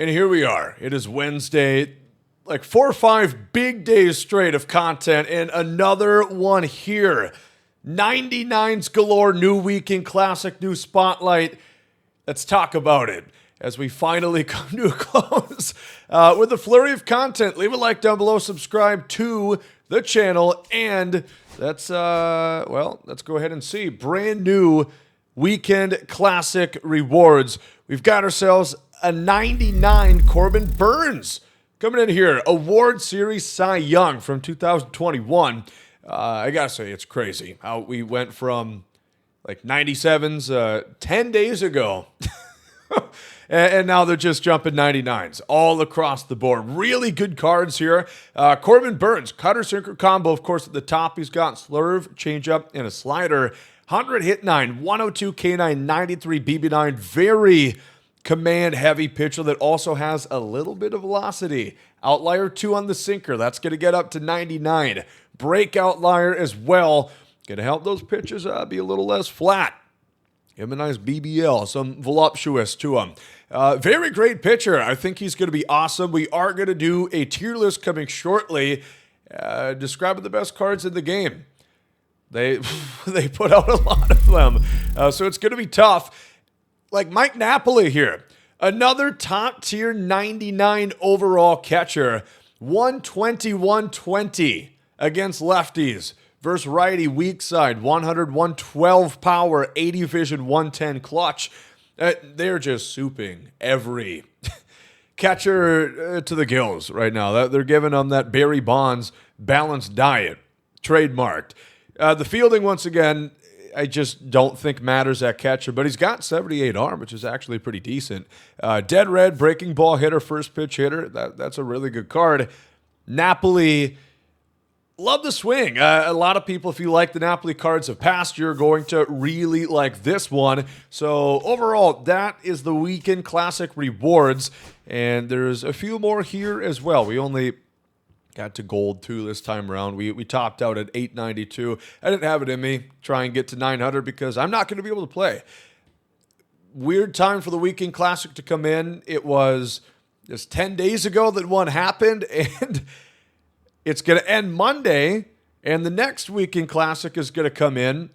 And here we are. It is Wednesday, like 4 or 5 big days straight of content, and another one here. 99s galore, new weekend classic, new spotlight. Let's talk about it as we finally come to a close with a flurry of content. Leave a like down below, subscribe to the channel, and let's go ahead and see brand new weekend classic rewards. We've got ourselves a 99 Corbin Burnes coming in here. Award Series Cy Young from 2021. I gotta say, it's crazy how we went from like 97s 10 days ago and now they're just jumping 99s all across the board. Really good cards here. Corbin Burnes, cutter sinker combo, of course, at the top. He's got slurve, changeup, and a slider. 100 hit 9, 102 K9, 93 BB9. Very command heavy pitcher that also has a little bit of velocity. Outlier 2 on the sinker. That's going to get up to 99. Breakout liar as well. Going to help those pitches be a little less flat. Give him a nice BBL, some voluptuous to him. Very great pitcher. I think he's going to be awesome. We are going to do a tier list coming shortly, describing the best cards in the game. They put out a lot of them, so it's going to be tough. Like Mike Napoli here, another top tier 99 overall catcher, 120 against lefties versus righty weak side, 100, 112 power, 80 vision, 110 clutch. They're just souping every catcher to the gills right now. They're giving them that Barry Bonds balanced diet, trademarked. The fielding, once again, I just don't think matters at catcher, but he's got 78 arm, which is actually pretty decent. Dead red, breaking ball hitter, first pitch hitter. That's a really good card. Napoli, love the swing. A lot of people, if you like the Napoli cards of past, you're going to really like this one. So overall, that is the weekend classic rewards, and there's a few more here as well. We only got to gold 2 this time around. We topped out at 892. I didn't have it in me try and get to 900 because I'm not going to be able to play. Weird time for the weekend classic to come in. It was just 10 days ago that one happened, and it's going to end Monday, and the next weekend classic is going to come in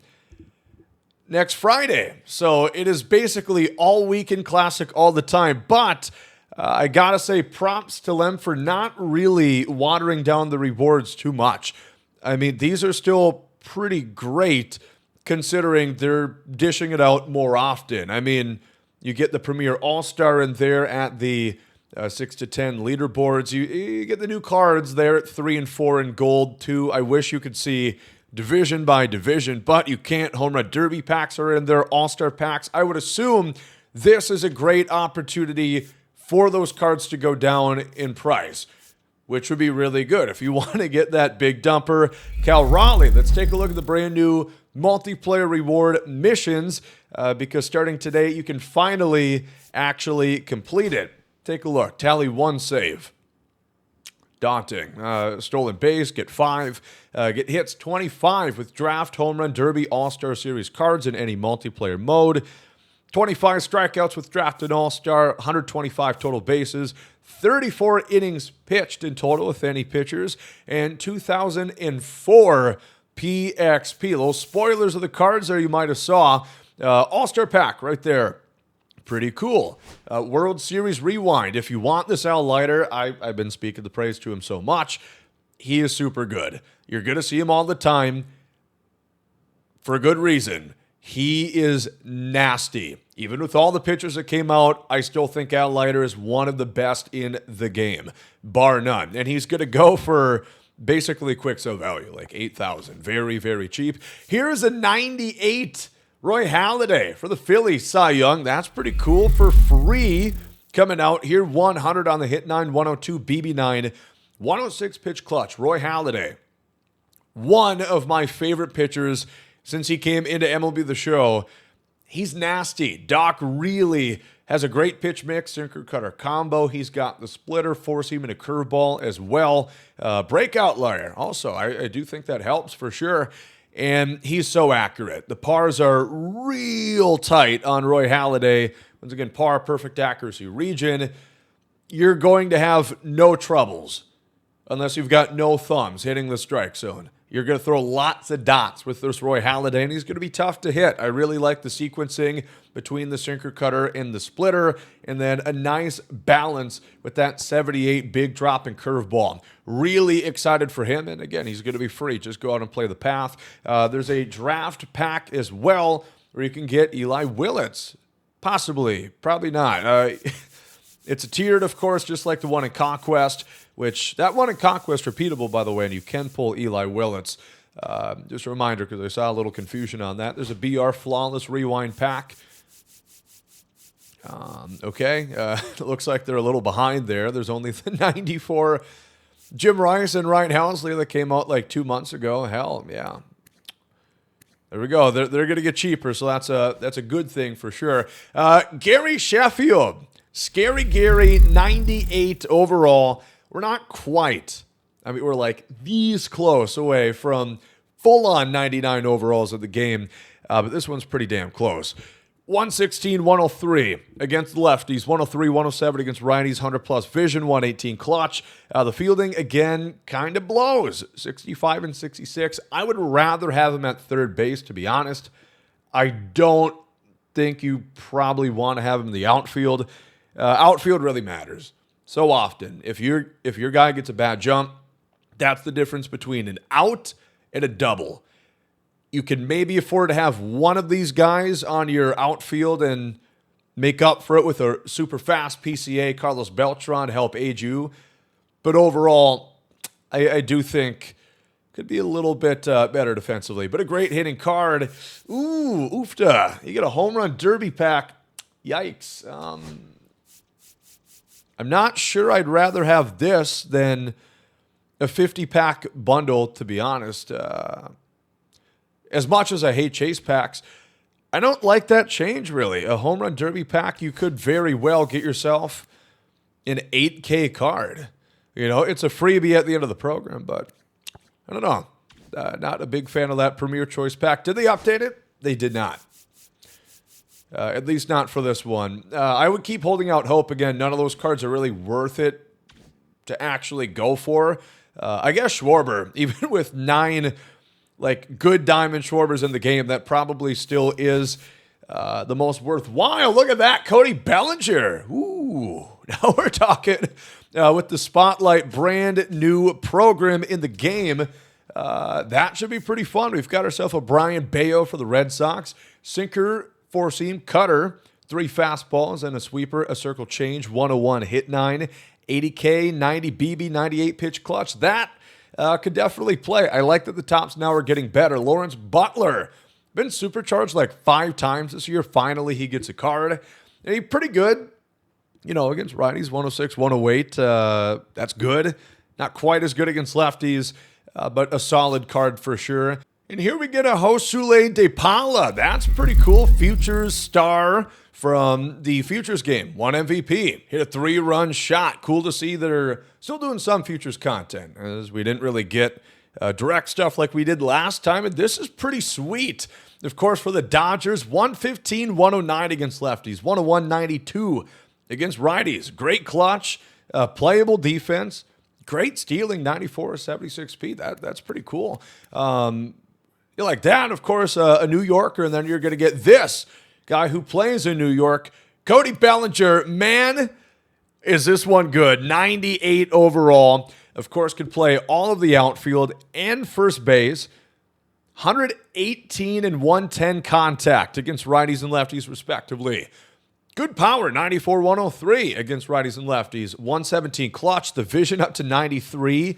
next Friday. So it is basically all weekend classic all the time, but I gotta say props to them for not really watering down the rewards too much. I mean, these are still pretty great considering they're dishing it out more often. I mean, you get the Premier All-Star in there at the 6 to 10 leaderboards. You get the new cards there at 3 and 4 in gold too. I wish you could see division by division, but you can't. Home Run Derby packs are in there, All-Star packs. I would assume this is a great opportunity for those cards to go down in price, which would be really good. If you want to get that big dumper, Cal Raleigh, let's take a look at the brand new multiplayer reward missions because starting today, you can finally actually complete it. Take a look. Tally 1 save. Daunting. Stolen base, get 5. Get hits 25 with draft, home run, derby, all-star series cards in any multiplayer mode. 25 strikeouts with draft and all-star, 125 total bases, 34 innings pitched in total with any pitchers, and 2004 PXP. Little spoilers of the cards there you might have saw. All-star pack right there. Pretty cool. World Series Rewind. If you want this Al Leiter, I've been speaking the praise to him so much. He is super good. You're going to see him all the time for a good reason. He is nasty. Even with all the pitchers that came out, I still think Al Leiter is one of the best in the game, bar none. And he's going to go for basically quick sale value, like $8,000. Very, very cheap. Here's a 98 Roy Halladay for the Phillies Cy Young. That's pretty cool for free. Coming out here, 100 on the hit 9, 102 BB9, 106 pitch clutch. Roy Halladay, one of my favorite pitchers since he came into MLB The Show. He's nasty. Doc really has a great pitch mix, sinker cutter combo. He's got the splitter, four seam, and a curveball as well. Breakout liar. Also, I do think that helps for sure. And he's so accurate. The pars are real tight on Roy Halladay. Once again, par, perfect accuracy region. you're going to have no troubles unless you've got no thumbs hitting the strike zone. You're going to throw lots of dots with this Roy Halladay, and he's going to be tough to hit. I really like the sequencing between the sinker cutter and the splitter, and then a nice balance with that 78 big drop and curveball. Really excited for him, and again, he's going to be free. Just go out and play the path. There's a draft pack as well where you can get Eli Willits. Possibly. Probably not. It's a tiered, of course, just like the one in Conquest, which that one in Conquest repeatable, by the way, and you can pull Eli Willits. Just a reminder, because I saw a little confusion on that. There's a BR Flawless Rewind pack. It looks like they're a little behind there. There's only the 94 Jim Rice and Ryan Helsley that came out like 2 months ago. Hell, yeah. There we go. They're going to get cheaper, so that's a good thing for sure. Gary Sheffield. Scary Gary, 98 overall. We're not quite. I mean, we're like these close away from full-on 99 overalls of the game, but this one's pretty damn close. 116, 103 against the lefties, 103, 107 against righties, 100-plus vision, 118 clutch. The fielding, again, kind of blows, 65 and 66. I would rather have him at third base, to be honest. I don't think you probably want to have him in the outfield. Outfield really matters so often. If your guy gets a bad jump, that's the difference between an out and a double. You can maybe afford to have one of these guys on your outfield and make up for it with a super fast PCA, Carlos Beltran, to help aid you. But overall, I do think could be a little bit better defensively. But a great hitting card. Ooh, oofta. You get a home run derby pack. Yikes. I'm not sure I'd rather have this than a 50-pack bundle, to be honest. As much as I hate chase packs, I don't like that change, really. A home run derby pack, you could very well get yourself an 8K card. You know, it's a freebie at the end of the program, but I don't know. Not a big fan of that Premier Choice pack. Did they update it? They did not. At least not for this one. I would keep holding out hope. Again, none of those cards are really worth it to actually go for. I guess Schwarber, even with 9 good Diamond Schwarbers in the game, that probably still is the most worthwhile. Look at that, Cody Bellinger. Ooh, now we're talking with the Spotlight brand new program in the game. That should be pretty fun. We've got ourselves a Brian Bayo for the Red Sox. Sinker, 4-seam, cutter, 3 fastballs, and a sweeper, a circle change, 101 hit 9, 80K, 90 BB, 98 pitch clutch. That could definitely play. I like that the tops now are getting better. Lawrence Butler, been supercharged like 5 times this year. Finally, he gets a card. And he's pretty good, against righties, 106, 108. That's good. Not quite as good against lefties, but a solid card for sure. And here we get a Josue De Paula. That's pretty cool. Futures star from the Futures game. 1 MVP. Hit a 3-run shot. Cool to see they're still doing some Futures content, as we didn't really get direct stuff like we did last time. And this is pretty sweet. Of course, for the Dodgers, 115, 109 against lefties. 101, 92 against righties. Great clutch. Playable defense. Great stealing, 94, 76P. That's pretty cool. You like that, of course, a New Yorker, and then you're going to get this guy who plays in New York, Cody Bellinger. Man, is this one good. 98 overall. Of course, could play all of the outfield and first base. 118 and 110 contact against righties and lefties, respectively. Good power, 94, 103 against righties and lefties. 117 clutch, the vision up to 93.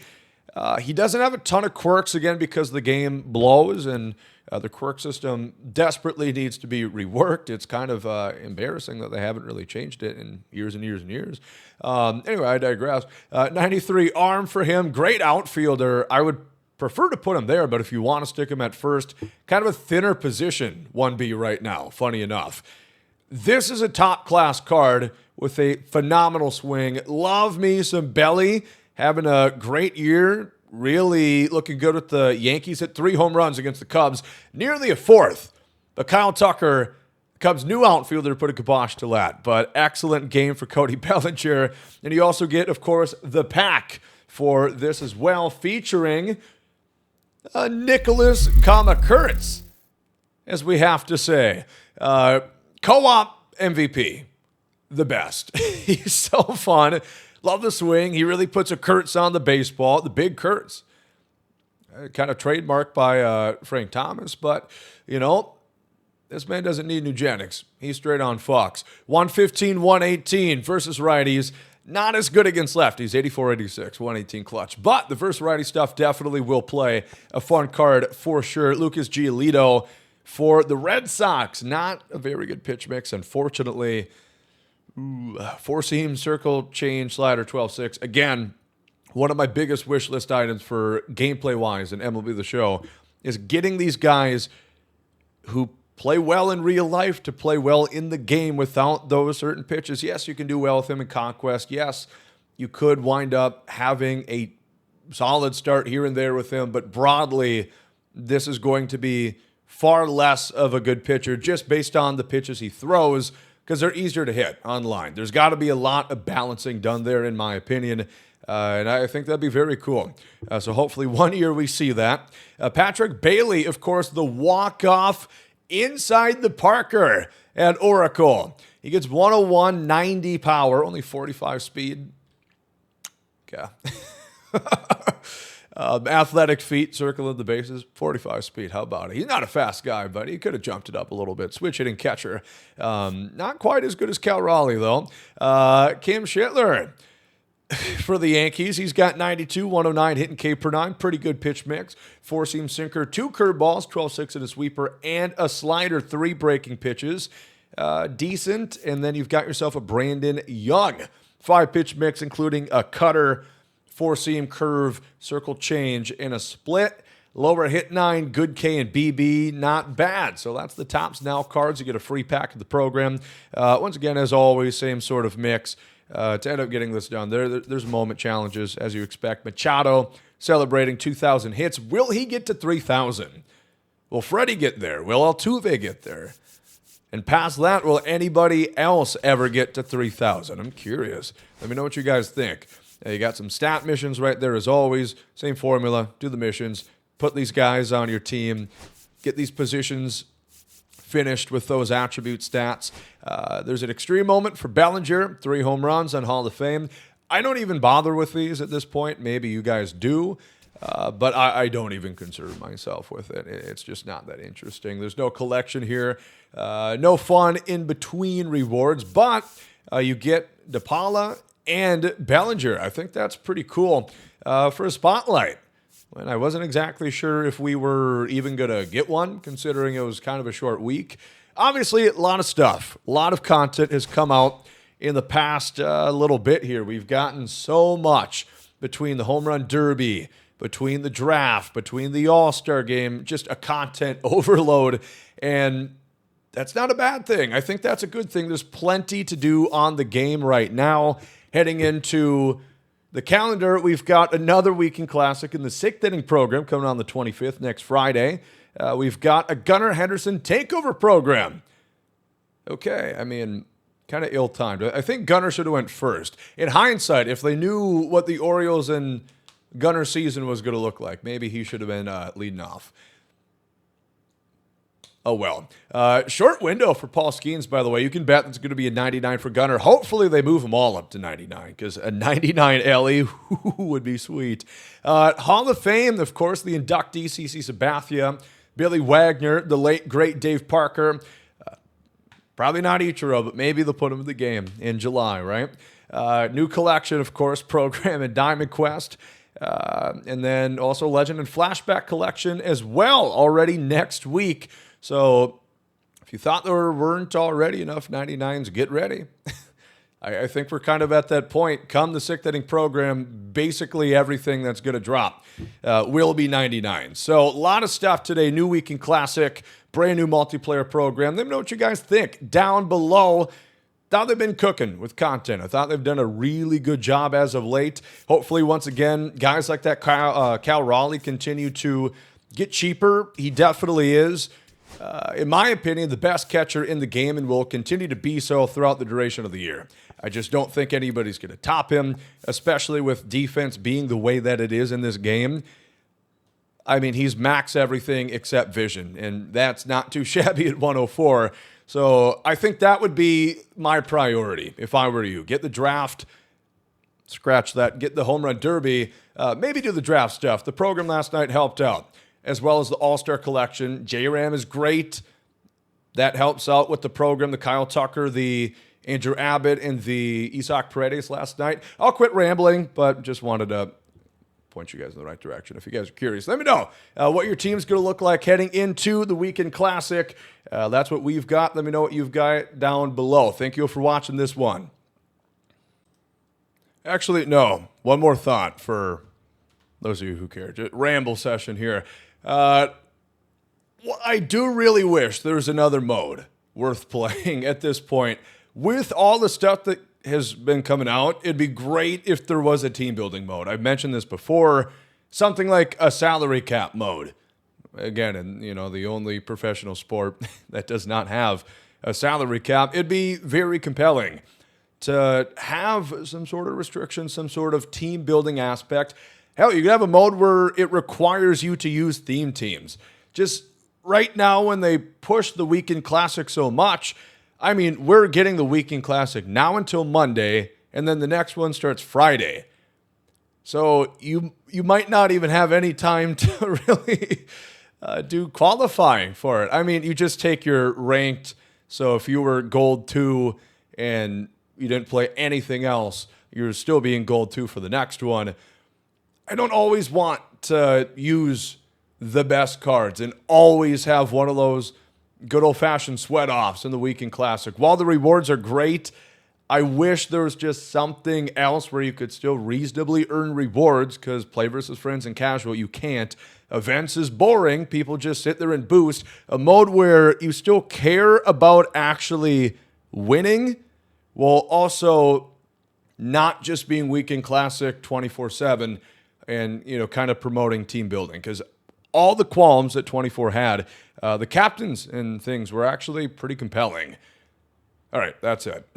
He doesn't have a ton of quirks, again, because the game blows and the quirk system desperately needs to be reworked. It's kind of embarrassing that they haven't really changed it in years and years and years. Anyway, I digress. 93 arm for him. Great outfielder. I would prefer to put him there, but if you want to stick him at first, kind of a thinner position, 1B right now, funny enough. This is a top-class card with a phenomenal swing. Love me some Belly. Having a great year, really looking good with the Yankees. Hit 3 home runs against the Cubs, nearly a 4th. But Kyle Tucker, Cubs' new outfielder put a kibosh to that, but excellent game for Cody Bellinger. And you also get, of course, the pack for this as well, featuring Nicholas, Kurtz, as we have to say. Co-op MVP, the best. He's so fun. Love the swing. He really puts a Kurtz on the baseball, the big Kurtz. Kind of trademarked by Frank Thomas, but, you know, this man doesn't need eugenics. He's straight on Fox. 115, 118 versus righties. Not as good against lefties. 84, 86, 118 clutch. But the versus righty stuff definitely will play. A fun card for sure. Lucas Giolito for the Red Sox. Not a very good pitch mix, unfortunately. Four-seam, circle, change, slider, 12-6. Again, one of my biggest wish list items for gameplay-wise in MLB The Show is getting these guys who play well in real life to play well in the game without those certain pitches. Yes, you can do well with him in Conquest. Yes, you could wind up having a solid start here and there with him, but broadly, this is going to be far less of a good pitcher just based on the pitches he throws because they're easier to hit online. There's got to be a lot of balancing done there, in my opinion, and I think that'd be very cool. So hopefully one year we see that. Patrick Bailey, of course, the walk-off inside the Parker at Oracle. He gets 101, 90 power, only 45 speed. Okay. Athletic feet, circling the bases, 45 speed. How about it? He's not a fast guy, but he could have jumped it up a little bit. Switch hitting catcher. Not quite as good as Cal Raleigh, though. Kim Schittler for the Yankees. He's got 92, 109 hitting K per 9. Pretty good pitch mix. Four-seam sinker, 2 curveballs, 12-6 and a sweeper, and a slider, 3 breaking pitches. Decent. And then you've got yourself a Brandon Young. 5-pitch mix, including a cutter, 4-seam curve, circle change, and a split. Lower hit 9, good K and BB, not bad. So that's the Tops Now cards. You get a free pack of the program. Once again, as always, same sort of mix. To end up getting this done, there's moment challenges, as you expect. Machado celebrating 2,000 hits. Will he get to 3,000? Will Freddie get there? Will Altuve get there? And past that, will anybody else ever get to 3,000? I'm curious. Let me know what you guys think. You got some stat missions right there, as always. Same formula. Do the missions. Put these guys on your team. Get these positions finished with those attribute stats. There's an extreme moment for Bellinger, 3 home runs on Hall of Fame. I don't even bother with these at this point. Maybe you guys do, but I don't even concern myself with it. It's just not that interesting. There's no collection here, no fun in between rewards, but you get DePaula and Bellinger. I think that's pretty cool for a spotlight. And I wasn't exactly sure if we were even going to get one, considering it was kind of a short week. Obviously, a lot of stuff, a lot of content has come out in the past little bit here. We've gotten so much between the Home Run Derby, between the draft, between the All-Star game, just a content overload. And that's not a bad thing. I think that's a good thing. There's plenty to do on the game right now. Heading into the calendar, we've got another Weekend Classic in the 6th inning program coming on the 25th, next Friday. We've got a Gunnar Henderson takeover program. Okay, I mean, kind of ill-timed. I think Gunnar should have went first. In hindsight, if they knew what the Orioles and Gunnar season was going to look like, maybe he should have been leading off. Oh, well. Short window for Paul Skeens, by the way. You can bet it's going to be a 99 for Gunnar. Hopefully they move them all up to 99, because a 99 Ellie would be sweet. Hall of Fame, of course, the inductee, CC Sabathia, Billy Wagner, the late, great Dave Parker. Probably not Ichiro, but maybe they'll put him in the game in July, right? New collection, of course, program and Diamond Quest. And then also Legend and Flashback collection as well, already next week. So if you thought there weren't already enough 99s, get ready. I think we're kind of at that point. Come the 6th inning program, basically everything that's going to drop will be 99. So a lot of stuff today. New Weekend Classic, brand new multiplayer program. Let me know what you guys think down below. Thought they've been cooking with content. I thought they've done a really good job as of late. Hopefully, once again, guys like that Cal Raleigh continue to get cheaper. He definitely is. in my opinion, the best catcher in the game and will continue to be so throughout the duration of the year. I just don't think anybody's going to top him, especially with defense being the way that it is in this game. I mean, he's max everything except vision, and that's not too shabby at 104. So I think that would be my priority if I were you. Get the draft, scratch that, get the home run derby, maybe do the draft stuff. The program last night helped out, as well as the All-Star collection. J-Ram is great. That helps out with the program. The Kyle Tucker, the Andrew Abbott, and the Isaac Paredes last night. I'll quit rambling, but just wanted to point you guys in the right direction. If you guys are curious, let me know what your team's going to look like heading into the Weekend Classic. That's what we've got. Let me know what you've got down below. Thank you for watching this one. Actually, no. One more thought for those of you who care. Just ramble session here. I do really wish there was another mode worth playing at this point. With all the stuff that has been coming out, it'd be great if there was a team building mode. I've mentioned this before, something like a salary cap mode. Again, in the only professional sport that does not have a salary cap, it'd be very compelling to have some sort of restriction, some sort of team building aspect. Hell, you could have a mode where it requires you to use theme teams. Just right now, when they push the Weekend Classic so much, I mean, we're getting the Weekend Classic now until Monday, and then the next one starts Friday. So you might not even have any time to really do qualifying for it. I mean, you just take your ranked. So if you were Gold 2 and you didn't play anything else, you're still being Gold 2 for the next one. I don't always want to use the best cards and always have one of those good old-fashioned sweat-offs in the Weekend Classic. While the rewards are great, I wish there was just something else where you could still reasonably earn rewards, because play versus friends and casual, you can't. Events is boring. People just sit there and boost. A mode where you still care about actually winning while also not just being Weekend Classic 24/7 and, kind of promoting team building. Because all the qualms that 24 had, the captains and things were actually pretty compelling. All right, that's it.